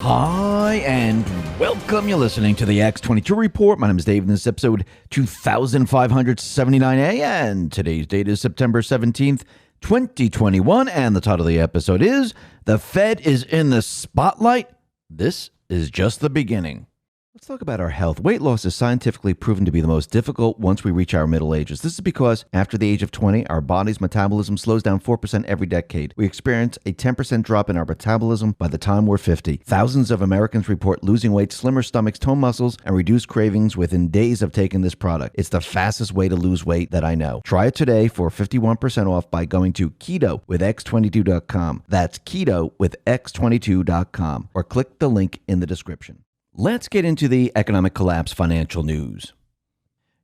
Hi, and welcome. You're listening to the X22 Report. My name is Dave, and this is episode 2579A, and today's date is September 17th, 2021, and the title of the episode is The Fed is in the Spotlight. This is just the beginning. Let's talk about our health. Weight loss is scientifically proven to be the most difficult once we reach our middle ages. This is because after the age of 20, our body's metabolism slows down 4% every decade. We experience a 10% drop in our metabolism by the time we're 50. Thousands of Americans report losing weight, slimmer stomachs, toned muscles, and reduced cravings within days of taking this product. It's the fastest way to lose weight that I know. Try it today for 51% off by going to keto with 𝐗𝟐𝟐.com. That's keto with 𝐗𝟐𝟐.com, or click the link in the description. Let's get into the economic collapse financial news.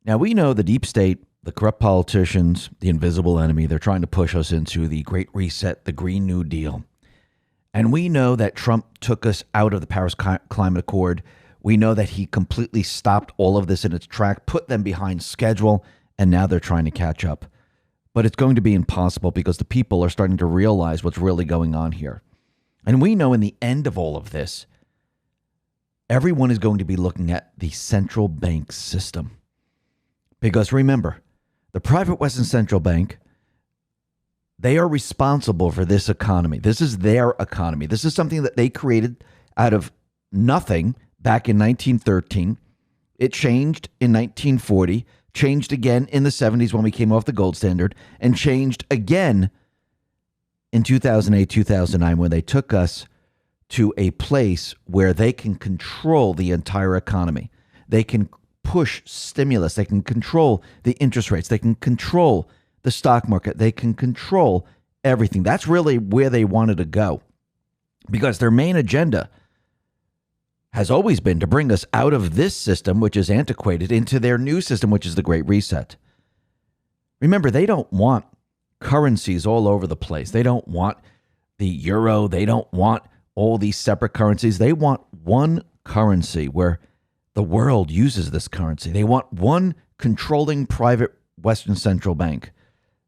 Now, we know the deep state, the corrupt politicians, the invisible enemy, they're trying to push us into the Great Reset, the Green New Deal. And we know that Trump took us out of the Paris Climate Accord. We know that he completely stopped all of this in its track, put them behind schedule, and now they're trying to catch up. But it's going to be impossible because the people are starting to realize what's really going on here. And we know in the end of all of this, everyone is going to be looking at the central bank system. Because remember, the private Western Central Bank, they are responsible for this economy. This is their economy. This is something that they created out of nothing back in 1913. It changed in 1940, changed again in the 70s when we came off the gold standard, and changed again in 2008, 2009 when they took us to a place where they can control the entire economy. They can push stimulus. They can control the interest rates. They can control the stock market. They can control everything. That's really where they wanted to go, because their main agenda has always been to bring us out of this system, which is antiquated, into their new system, which is the Great Reset. Remember, they don't want currencies all over the place. They don't want the euro. They don't want all these separate currencies. They want one currency where the world uses this currency. They want one controlling private Western Central Bank.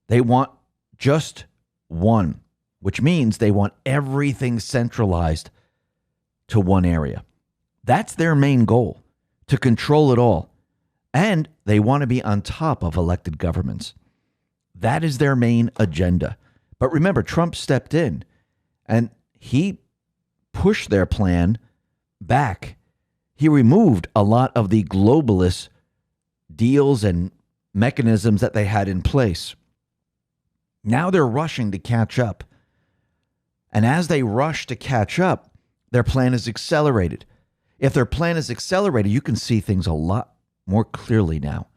They want just one, which means they want everything centralized to one area. That's their main goal, to control it all. And they want to be on top of elected governments. That is their main agenda. But remember, Trump stepped in and he pushed their plan back. He removed a lot of the globalist deals and mechanisms that they had in place. Now they're rushing to catch up. And as they rush to catch up, their plan is accelerated. If their plan is accelerated, you can see things a lot more clearly now.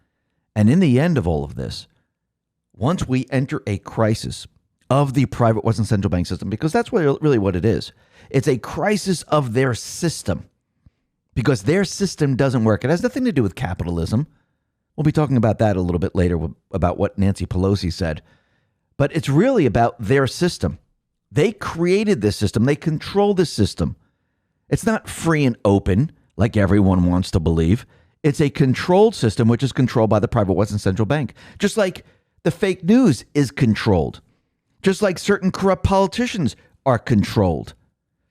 And in the end of all of this, once we enter a crisis of the private Western Central Bank system, because that's really what it is. It's a crisis of their system, because their system doesn't work. It has nothing to do with capitalism. We'll be talking about that a little bit later, about what Nancy Pelosi said. But it's really about their system. They created this system. They control this system. It's not free and open like everyone wants to believe. It's a controlled system, which is controlled by the private Western Central Bank. Just like the fake news is controlled. Just like certain corrupt politicians are controlled.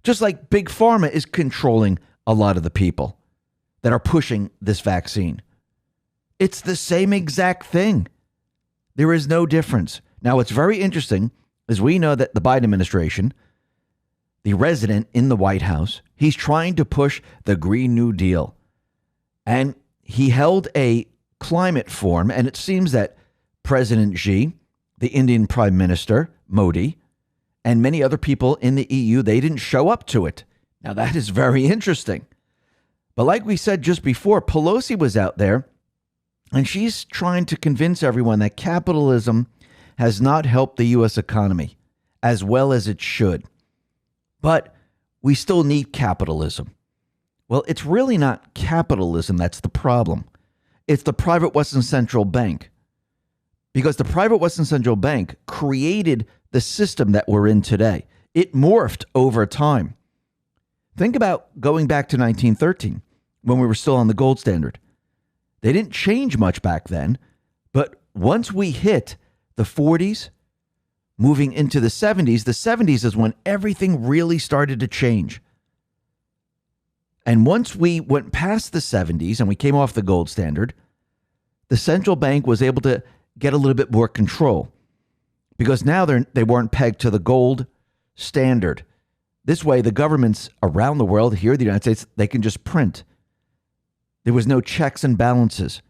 Just like Big Pharma is controlling a lot of the people that are pushing this vaccine. It's the same exact thing. There is no difference. Now, what's very interesting is we know that the Biden administration, the resident in the White House, he's trying to push the Green New Deal. And he held a climate forum, and it seems that President Xi, the Indian Prime Minister, Modi, and many other people in the EU, they didn't show up to it. Now, that is very interesting. But like we said just before, Pelosi was out there, and she's trying to convince everyone that capitalism has not helped the U.S. economy as well as it should. But we still need capitalism. Well, it's really not capitalism that's the problem. It's the private Western Central Bank. Because the private Western Central Bank created the system that we're in today. It morphed over time. Think about going back to 1913 when we were still on the gold standard. They didn't change much back then, but once we hit the 40s, moving into the 70s is when everything really started to change. And once we went past the 70s and we came off the gold standard, the central bank was able to get a little bit more control because now they weren't pegged to the gold standard. This way, the governments around the world, here in the United States, they can just print. There was no checks and balances.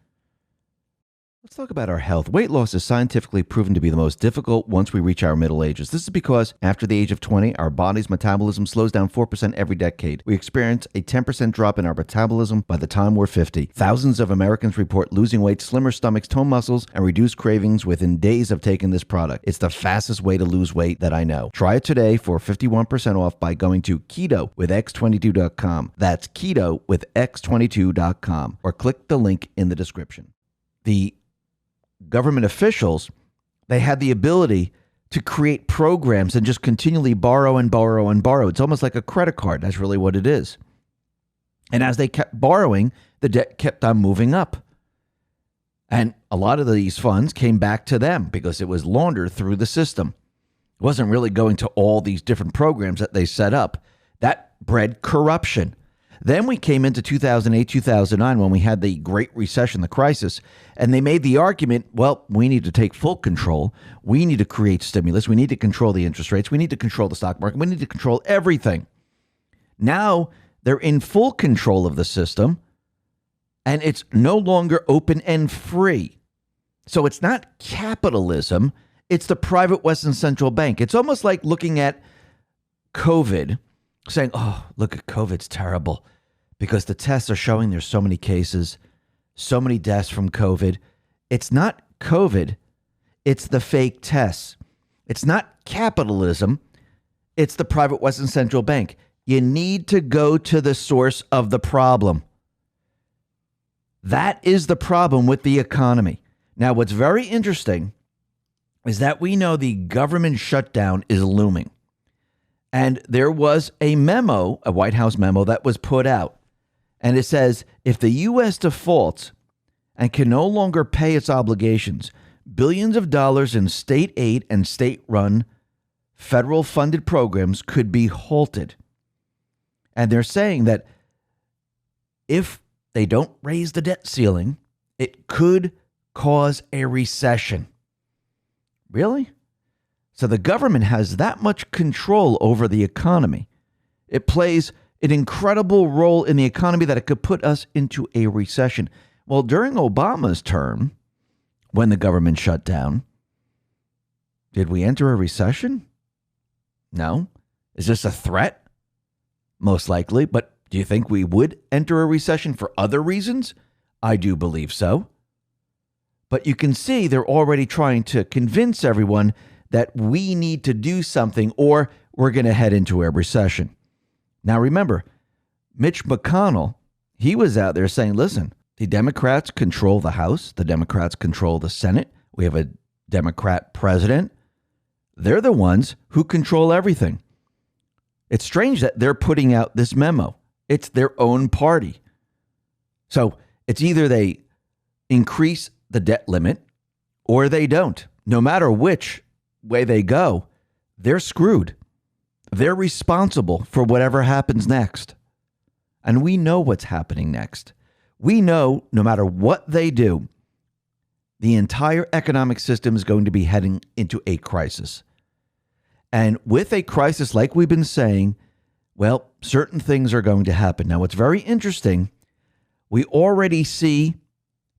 Let's talk about our health. Weight loss is scientifically proven to be the most difficult once we reach our middle ages. This is because after the age of 20, our body's metabolism slows down 4% every decade. We experience a 10% drop in our metabolism by the time we're 50. Thousands of Americans report losing weight, slimmer stomachs, toned muscles, and reduced cravings within days of taking this product. It's the fastest way to lose weight that I know. Try it today for 51% off by going to keto with 𝐗𝟐𝟐.com. That's keto with 𝐗𝟐𝟐.com, or click the link in the description. The government officials, they had the ability to create programs and just continually borrow and borrow and borrow. It's almost like a credit card. That's really what it is. And as they kept borrowing, the debt kept on moving up. And a lot of these funds came back to them because it was laundered through the system. It wasn't really going to all these different programs that they set up. That bred corruption. Then we came into 2008, 2009 when we had the Great Recession, the crisis, and they made the argument, well, we need to take full control. We need to create stimulus. We need to control the interest rates. We need to control the stock market. We need to control everything. Now they're in full control of the system, and it's no longer open and free. So it's not capitalism. It's the private Western Central Bank. It's almost like looking at COVID, saying, oh, look at COVID, it's terrible because the tests are showing there's so many cases, so many deaths from COVID. It's not COVID. It's the fake tests. It's not capitalism. It's the private Western Central Bank. You need to go to the source of the problem. That is the problem with the economy. Now, what's very interesting is that we know the government shutdown is looming. And there was a memo, a White House memo that was put out. And it says, if the U.S. defaults and can no longer pay its obligations, billions of dollars in state aid and state-run federal funded programs could be halted. And they're saying that if they don't raise the debt ceiling, it could cause a recession. Really? So the government has that much control over the economy. It plays an incredible role in the economy that it could put us into a recession. Well, during Obama's term, when the government shut down, did we enter a recession? No. Is this a threat? Most likely. But do you think we would enter a recession for other reasons? I do believe so. But you can see they're already trying to convince everyone that we need to do something or we're going to head into a recession. Now, remember, Mitch McConnell, he was out there saying, listen, the Democrats control the House. The Democrats control the Senate. We have a Democrat president. They're the ones who control everything. It's strange that they're putting out this memo. It's their own party. So it's either they increase the debt limit or they don't. No matter which way they go, they're screwed. They're responsible for whatever happens next. And we know what's happening next. We know no matter what they do, the entire economic system is going to be heading into a crisis. And with a crisis, like we've been saying, well, certain things are going to happen. Now, what's very interesting, we already see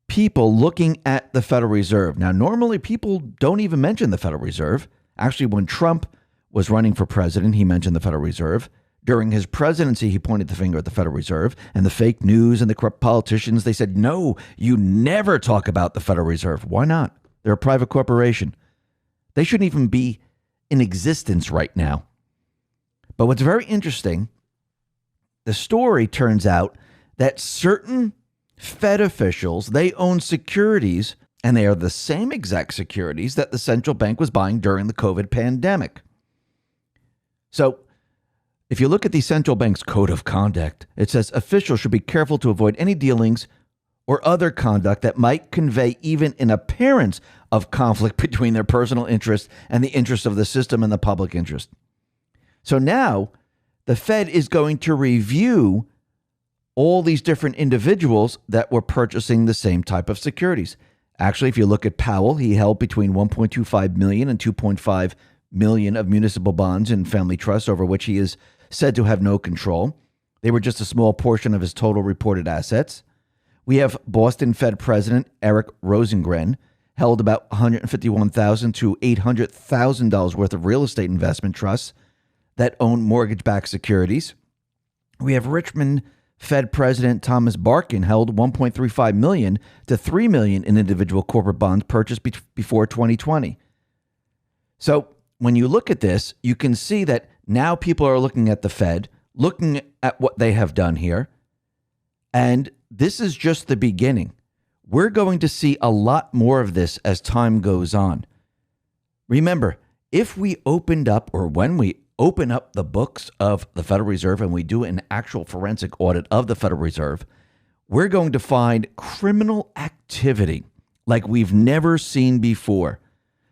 people looking at the Federal Reserve. Now, normally people don't even mention the Federal Reserve. Actually, when Trump was running for president, he mentioned the Federal Reserve. During his presidency, he pointed the finger at the Federal Reserve and the fake news and the corrupt politicians. They said, no, you never talk about the Federal Reserve. Why not? They're a private corporation. They shouldn't even be in existence right now. But what's very interesting, the story turns out that certain Fed officials, they own securities, and they are the same exact securities that the central bank was buying during the COVID pandemic. So if you look at the central bank's code of conduct, it says officials should be careful to avoid any dealings or other conduct that might convey even an appearance of conflict between their personal interests and the interests of the system and the public interest. So now the Fed is going to review all these different individuals that were purchasing the same type of securities. Actually, if you look at Powell, he held between 1.25 million and 2.5 million of municipal bonds and family trusts over which he is said to have no control. They were just a small portion of his total reported assets. We have Boston Fed President Eric Rosengren held about $151,000 to $800,000 worth of real estate investment trusts that own mortgage-backed securities. We have Richmond Fed President Thomas Barkin held $1.35 million to $3 million in individual corporate bonds purchased before 2020. So when you look at this, you can see that now people are looking at the Fed, looking at what they have done here, and this is just the beginning. We're going to see a lot more of this as time goes on. Remember, if we opened up, or when we open up the books of the Federal Reserve and we do an actual forensic audit of the Federal Reserve, we're going to find criminal activity like we've never seen before.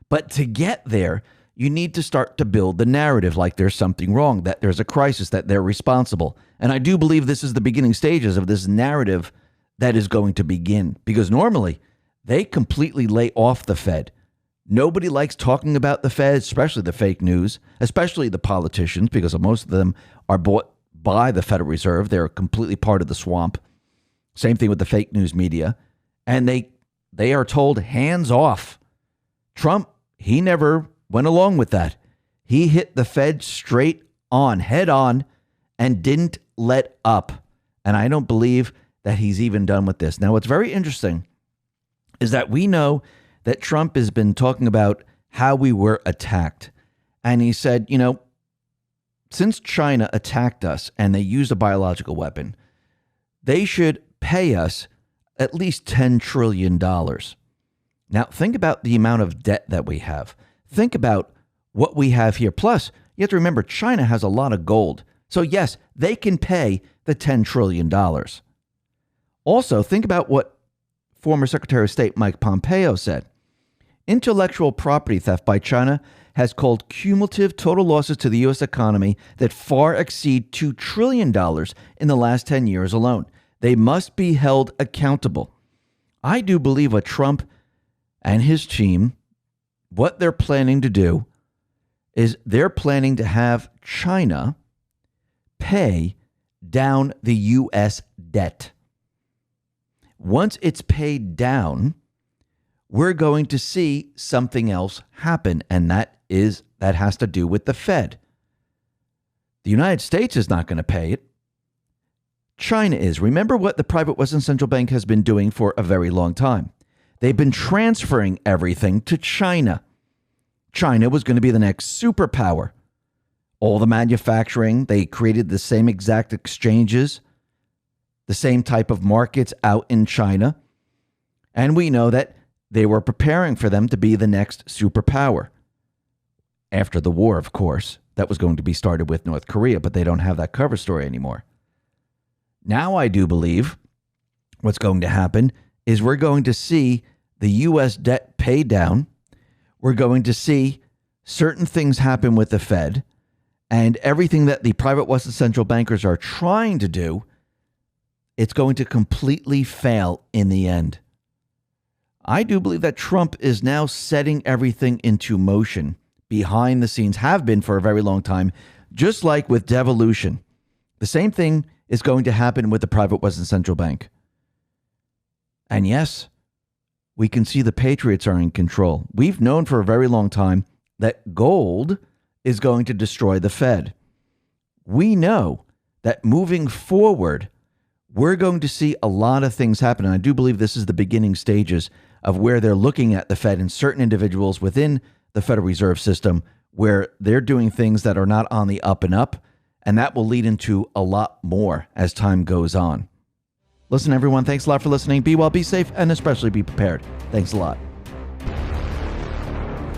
But to get there, you need to start to build the narrative like there's something wrong, that there's a crisis, that they're responsible. And I do believe this is the beginning stages of this narrative that is going to begin, because normally they completely lay off the Fed. Nobody likes talking about the Fed, especially the fake news, especially the politicians, because most of them are bought by the Federal Reserve. They're completely part of the swamp. Same thing with the fake news media. And they are told hands off. Trump, he never went along with that. He hit the Fed straight on, head on, and didn't let up. And I don't believe that he's even done with this. Now, what's very interesting is that we know that Trump has been talking about how we were attacked. And he said, since China attacked us and they used a biological weapon, they should pay us at least $10 trillion. Now, think about the amount of debt that we have. Think about what we have here. Plus, you have to remember, China has a lot of gold. So yes, they can pay the $10 trillion. Also, think about what former Secretary of State Mike Pompeo said. Intellectual property theft by China has called cumulative total losses to the U.S. economy that far exceed $2 trillion in the last 10 years alone. They must be held accountable. I do believe what Trump and his team, what they're planning to do is they're planning to have China pay down the U.S. debt. Once it's paid down, we're going to see something else happen, and that has to do with the Fed. The United States is not going to pay it. China is. Remember what the private Western Central Bank has been doing for a very long time. They've been transferring everything to China. China was going to be the next superpower. All the manufacturing, they created the same exact exchanges, the same type of markets out in China. And we know that they were preparing for them to be the next superpower. After the war, of course, that was going to be started with North Korea, but they don't have that cover story anymore. Now I do believe what's going to happen is we're going to see the U.S. debt pay down. We're going to see certain things happen with the Fed, and everything that the private Western central bankers are trying to do, it's going to completely fail in the end. I do believe that Trump is now setting everything into motion behind the scenes, have been for a very long time, just like with devolution. The same thing is going to happen with the private Western Central Bank. And yes, we can see the Patriots are in control. We've known for a very long time that gold is going to destroy the Fed. We know that moving forward, we're going to see a lot of things happen. And I do believe this is the beginning stages of where they're looking at the Fed and certain individuals within the Federal Reserve System where they're doing things that are not on the up and up. And that will lead into a lot more as time goes on. Listen, everyone, thanks a lot for listening. Be well, be safe, and especially be prepared. Thanks a lot.